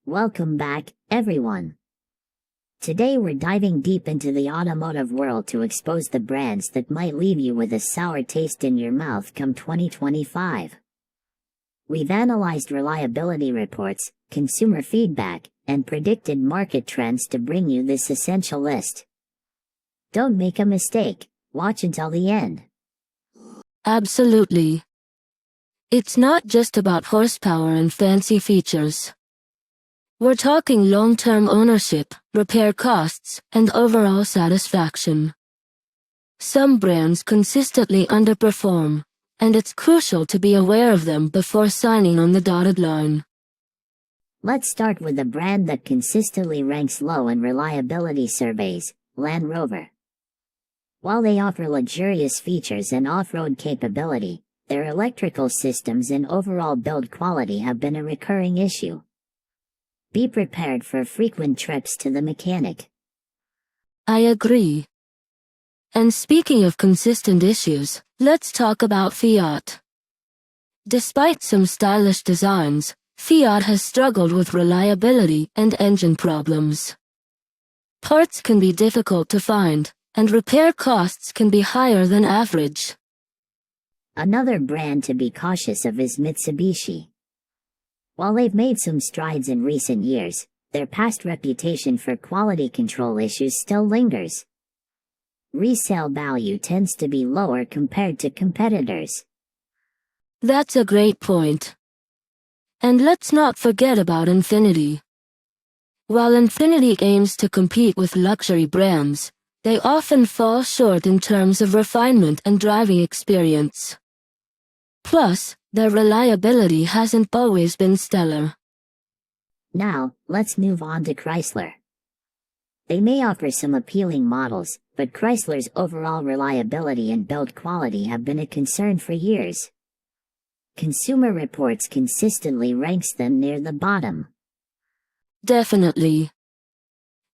Welcome back, everyone. Today we're diving deep into the automotive world to expose the brands that might leave you with a sour taste in your mouth come 2025. We've analyzed reliability reports, consumer feedback, and predicted market trends to bring you this essential list. Don't make a mistake, watch until the end. Absolutely. It's not just about horsepower and fancy features. We're talking long-term ownership, repair costs, and overall satisfaction. Some brands consistently underperform, and it's crucial to be aware of them before signing on the dotted line. Let's start with a brand that consistently ranks low in reliability surveys, Land Rover. While they offer luxurious features and off-road capability, their electrical systems and overall build quality have been a recurring issue. Be prepared for frequent trips to the mechanic. I agree. And speaking of consistent issues, let's talk about Fiat. Despite some stylish designs, Fiat has struggled with reliability and engine problems. Parts can be difficult to find, and repair costs can be higher than average. Another brand to be cautious of is Mitsubishi. While they've made some strides in recent years, their past reputation for quality control issues still lingers. Resale value tends to be lower compared to competitors. That's a great point. And let's not forget about Infiniti. While Infiniti aims to compete with luxury brands, they often fall short in terms of refinement and driving experience. Plus, their reliability hasn't always been stellar. Now, let's move on to Chrysler. They may offer some appealing models, but Chrysler's overall reliability and build quality have been a concern for years. Consumer Reports consistently ranks them near the bottom. Definitely.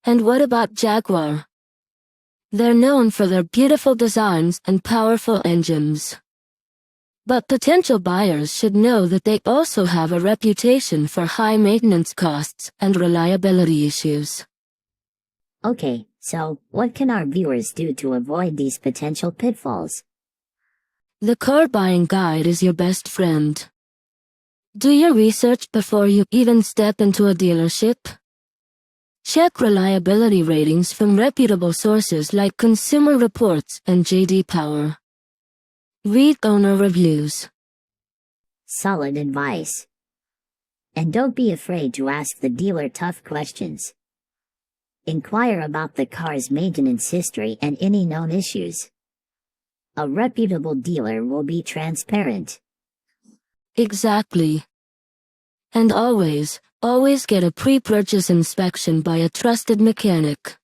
And what about Jaguar? They're known for their beautiful designs and powerful engines. But potential buyers should know that they also have a reputation for high maintenance costs and reliability issues. Okay, so what can our viewers do to avoid these potential pitfalls? The car buying guide is your best friend. Do your research before you even step into a dealership. Check reliability ratings from reputable sources like Consumer Reports and J.D. Power. Read owner reviews. Solid advice. And don't be afraid to ask the dealer tough questions. Inquire about the car's maintenance history and any known issues. A reputable dealer will be transparent. Exactly. And always get a pre-purchase inspection by a trusted mechanic.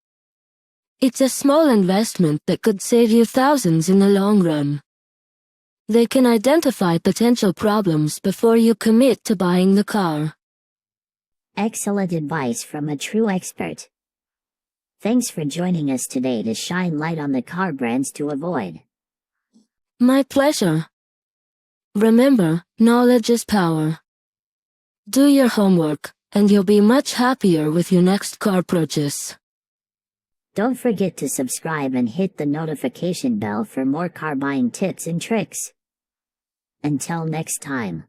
It's a small investment that could save you thousands in the long run. They can identify potential problems before you commit to buying the car. Excellent advice from a true expert. Thanks for joining us today to shine light on the car brands to avoid. My pleasure. Remember, knowledge is power. Do your homework, and you'll be much happier with your next car purchase. Don't forget to subscribe and hit the notification bell for more car buying tips and tricks. Until next time.